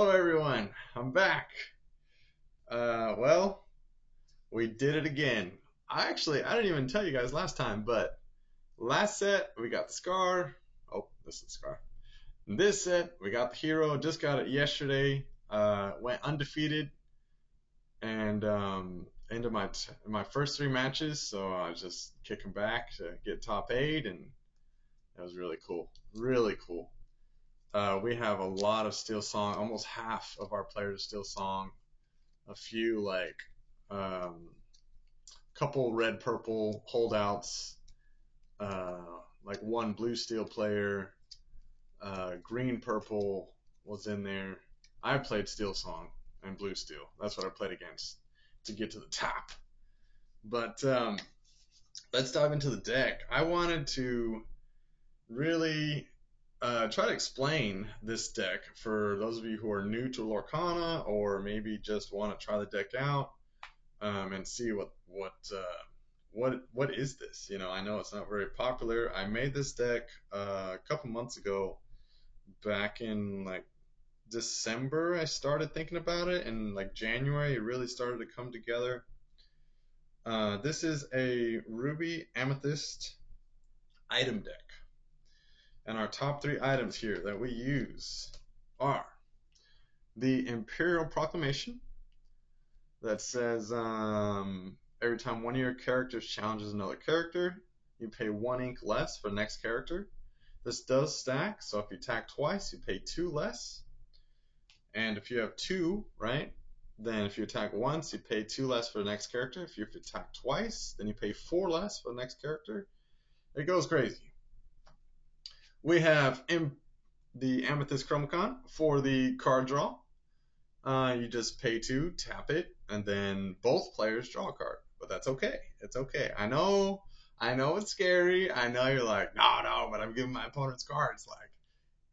Hello everyone, I'm back. Well, we did it again. I didn't even tell you guys last time, but last set we got the Scar. Oh, this is the Scar. This set we got the Hero. Just got it yesterday. Went undefeated and into my first three matches. So I was just kicking back to get top eight, and it was really cool. Really cool. We have a lot of Steel Song. Almost half of our players Steel Song. A few um, couple red purple holdouts, uh, like one blue steel player, green purple was in there. I played Steel Song and blue steel. That's what I played against to get to the top. But let's dive into the deck. I wanted to really try to explain this deck for those of you who are new to Lorcana or maybe just want to try the deck out and see what is this? I know it's not very popular. I made this deck a couple months ago, back in like December. I started thinking about it, and like January, it really started to come together. This is a Ruby Amethyst item deck, and our top three items here that we use are the Imperial Proclamation that says every time one of your characters challenges another character, you pay 1 ink less for the next character. This does stack, so if you attack twice, you pay 2 less. And if you have 2, right, then if you attack once, you pay 2 less for the next character. If you attack twice, then you pay 4 less for the next character. It goes crazy. We have the Amethyst Chromacon for the card draw. You just pay 2, tap it, and then both players draw a card. But that's okay. It's okay. I know it's scary. I know you're like, no, but I'm giving my opponents cards. Like,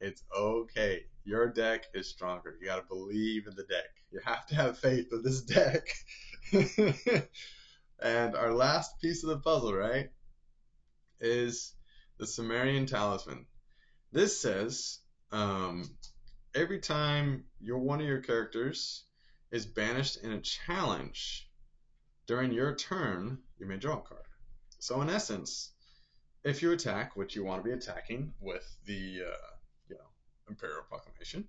it's okay. Your deck is stronger. You gotta believe in the deck. You have to have faith in this deck. And our last piece of the puzzle, right, is the Sumerian Talisman. This says, every time one of your characters is banished in a challenge during your turn, you may draw a card. So in essence, if you attack, which you want to be attacking with the Imperial Proclamation,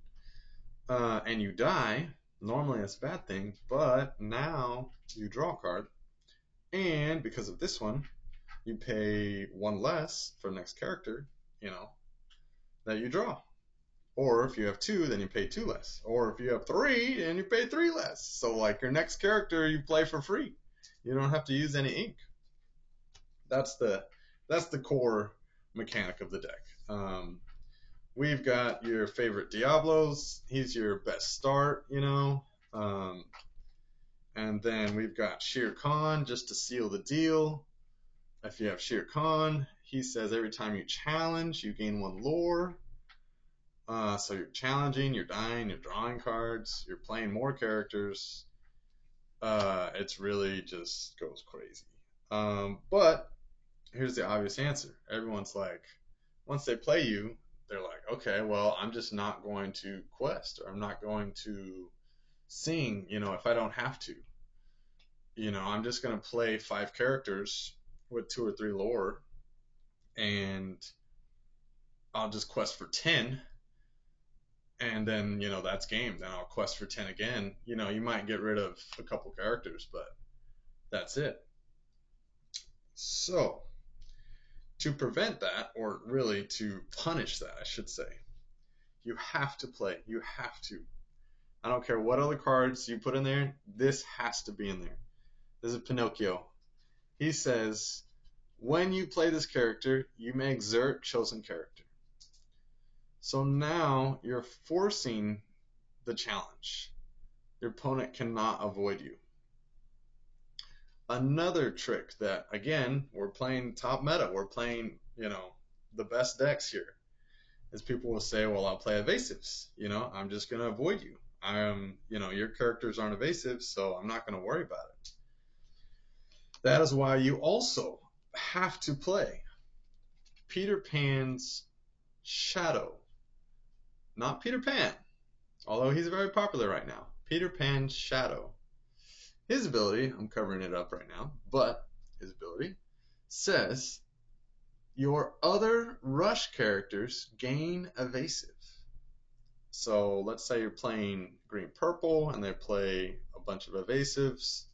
and you die, normally that's a bad thing, but now you draw a card, and because of this one, you pay 1 less for the next character, that you draw. Or if you have 2, then you pay 2 less. Or if you have 3, then you pay 3 less. So like your next character you play for free. You don't have to use any ink. That's the core mechanic of the deck. We've got your favorite Diablos. He's your best start, and then we've got Shere Khan just to seal the deal. If you have Shere Khan, he says every time you challenge, you gain 1 lore. So you're challenging, you're dying, you're drawing cards, you're playing more characters. It's really just goes crazy. But here's the obvious answer. Everyone's like, once they play you, they're like, okay, well, I'm just not going to quest, or I'm not going to sing, if I don't have to. I'm just going to play 5 characters with 2 or 3 lore, and I'll just quest for 10. And then, that's game. Then I'll quest for 10 again. You might get rid of a couple characters, but that's it. So, to prevent that, or really to punish that, I should say, you have to play. You have to. I don't care what other cards you put in there. This has to be in there. This is Pinocchio. He says, when you play this character, you may exert chosen character. So now you're forcing the challenge. Your opponent cannot avoid you. Another trick that, again, we're playing top meta. We're playing, the best decks here. Is people will say, well, I'll play evasives. I'm just going to avoid you. Your characters aren't evasive, so I'm not going to worry about it. That is why you also have to play Peter Pan's Shadow. Not Peter Pan. although he's very popular right now. Peter Pan's Shadow. His ability, I'm covering it up right now, but his ability says your other rush characters gain evasive. So let's say you're playing green purple and they play a bunch of evasives,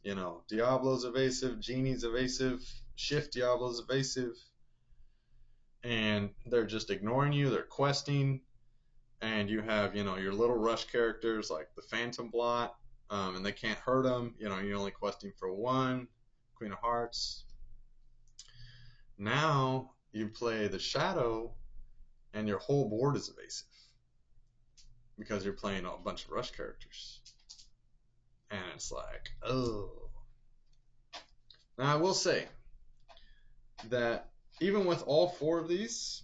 Diablo's evasive, Genie's evasive, Shift Diablo's evasive, and they're just ignoring you, they're questing, and you have, your little rush characters like the Phantom Blot, and they can't hurt them, you're only questing for one, Queen of Hearts. Now you play the Shadow and your whole board is evasive because you're playing a bunch of rush characters. And it's like, oh. Now I will say that even with all four of these,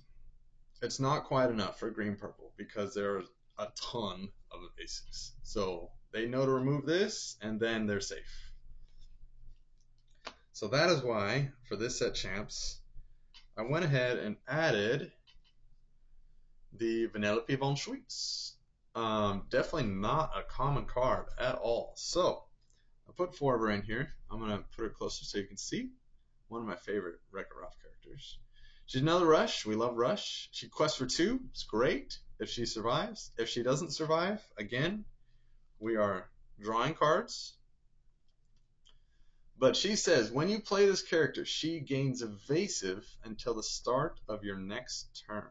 it's not quite enough for green purple because there's a ton of evasives. So they know to remove this and then they're safe. So that is why for this set champs, I went ahead and added the Vanellope von Schweetz. Definitely not a common card at all. So I put Forever in here. I'm going to put her closer so you can see. One of my favorite Wreck-It Ralph characters. She's another Rush. We love Rush. She quests for 2. It's great if she survives. If she doesn't survive, again, we are drawing cards. But she says when you play this character, she gains evasive until the start of your next turn.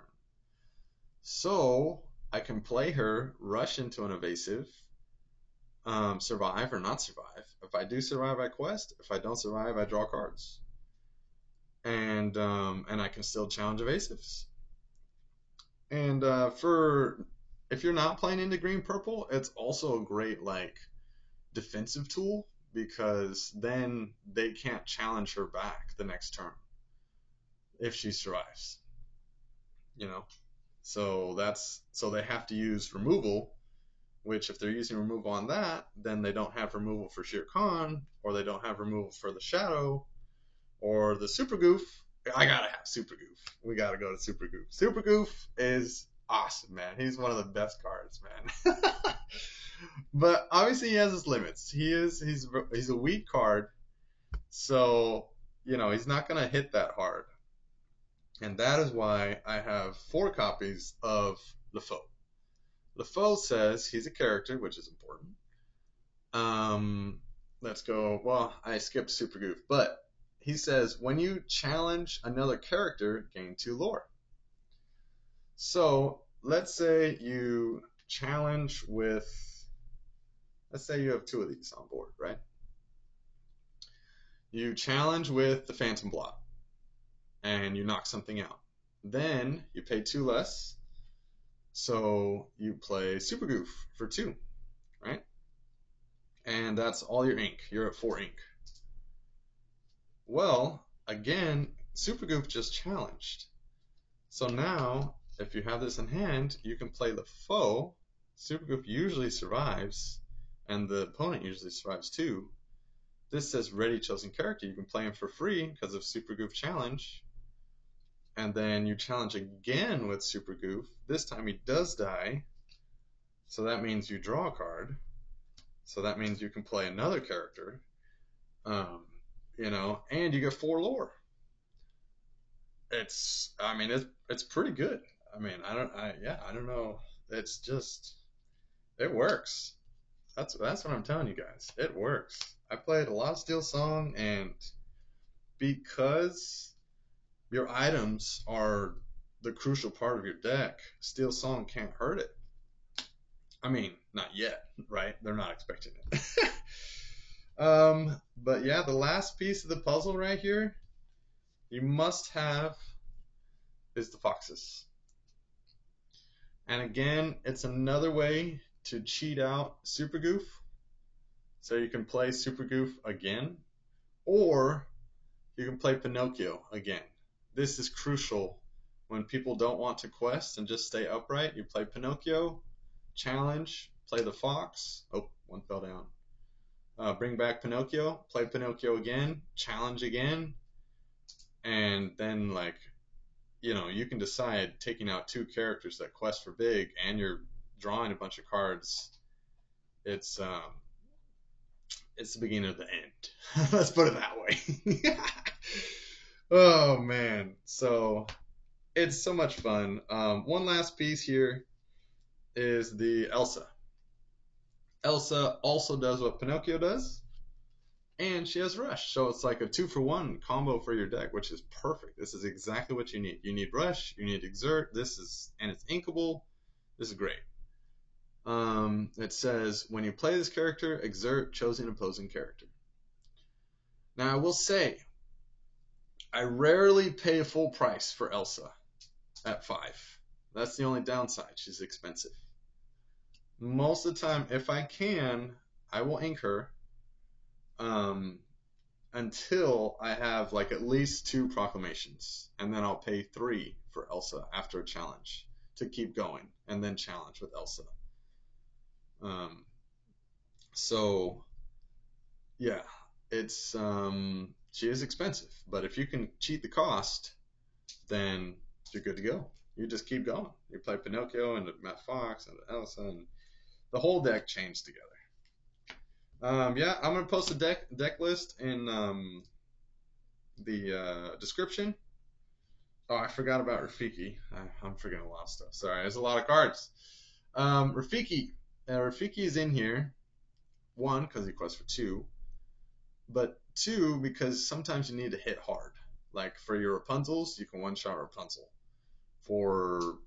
So I can play her, rush into an evasive, survive or not survive. If I do survive, I quest. If I don't survive, I draw cards. And I can still challenge evasives. And for if you're not playing into green purple, it's also a great defensive tool because then they can't challenge her back the next turn if she survives. So they have to use removal, which if they're using removal on that, then they don't have removal for Shere Khan, or they don't have removal for the Shadow, or the Super Goof. I gotta have Super Goof. We gotta go to Super Goof. Super Goof is awesome, man. He's one of the best cards, man. But obviously he has his limits. He's a weak card, so he's not gonna hit that hard. And that is why I have 4 copies of LeFaux. LeFaux says he's a character, which is important. Let's go. Well, I skipped Super Goof, but he says when you challenge another character, gain 2 lore. So let's say you challenge with, let's say you have 2 of these on board, right? You challenge with the Phantom Blot, and you knock something out. Then you pay 2 less, so you play Super Goof for 2, right? And that's all your ink. You're at 4 ink. Well, again, Super Goof just challenged. So now, if you have this in hand, you can play the foe. Super Goof usually survives, and the opponent usually survives too. This says ready chosen character. You can play him for free because of Super Goof challenge. And then you challenge again with Super Goof. This time he does die. So that means you draw a card. So that means you can play another character. And you get 4 lore. It's pretty good. I don't know. It's just, it works. That's what I'm telling you guys. It works. I played a lot of Steel Song, and because your items are the crucial part of your deck, Steel Song can't hurt it. Not yet, right? They're not expecting it. But yeah, the last piece of the puzzle right here, you must have is the Foxes. And again, it's another way to cheat out Super Goof. So you can play Super Goof again, or you can play Pinocchio again. This is crucial when people don't want to quest and just stay upright. You play Pinocchio, challenge, play the Fox. Oh, one fell down. Bring back Pinocchio, play Pinocchio again, challenge again, and then you can decide taking out 2 characters that quest for big, and you're drawing a bunch of cards, it's it's the beginning of the end. Let's put it that way. Oh man, so it's so much fun. One last piece here is the Elsa. Elsa also does what Pinocchio does, and she has Rush. So it's like a 2-for-1 combo for your deck, which is perfect. This is exactly what you need. You need Rush, you need Exert. And it's inkable. This is great. It says when you play this character, exert chosen opposing character. Now I will say, I rarely pay full price for Elsa at 5. That's the only downside. She's expensive. Most of the time, if I can, I will ink her um, until I have like at least 2 proclamations, and then I'll pay 3 for Elsa after a challenge to keep going, and then challenge with Elsa. Um, so yeah, it's she is expensive, but if you can cheat the cost, then you're good to go. You just keep going. You play Pinocchio and Matt Fox and Elsa, and the whole deck chains together. Yeah, I'm gonna post a deck list in the description. Oh, I forgot about Rafiki. I'm forgetting a lot of stuff. Sorry, there's a lot of cards. Rafiki. Rafiki is in here. 1, because he quests for 2. But 2, because sometimes you need to hit hard. Like for your Rapunzels, you can one-shot Rapunzel. For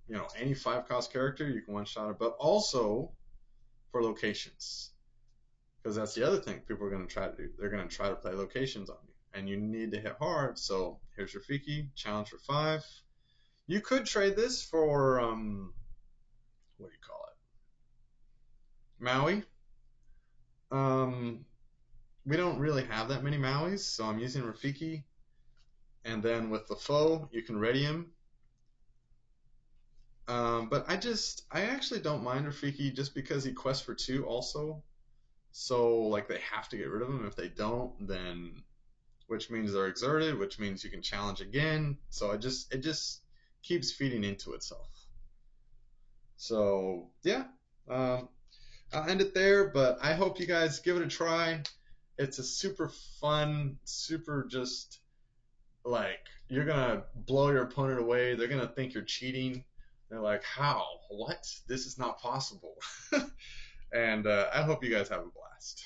any 5-cost character, you can one-shot it. But also for locations. Because that's the other thing people are going to try to do. They're going to try to play locations on you. And you need to hit hard. So here's Rafiki. Challenge for 5. You could trade this for, what do you call it? Maui. We don't really have that many Mauis, so I'm using Rafiki. And then with the foe, you can ready him. But I actually don't mind Rafiki just because he quests for 2 also. So like they have to get rid of him. If they don't, then which means they're exerted, which means you can challenge again. So it just keeps feeding into itself. So yeah, I'll end it there. But I hope you guys give it a try. It's a super fun, super just like you're gonna blow your opponent away. They're gonna think you're cheating. They're like, how? What? This is not possible. And I hope you guys have a blast.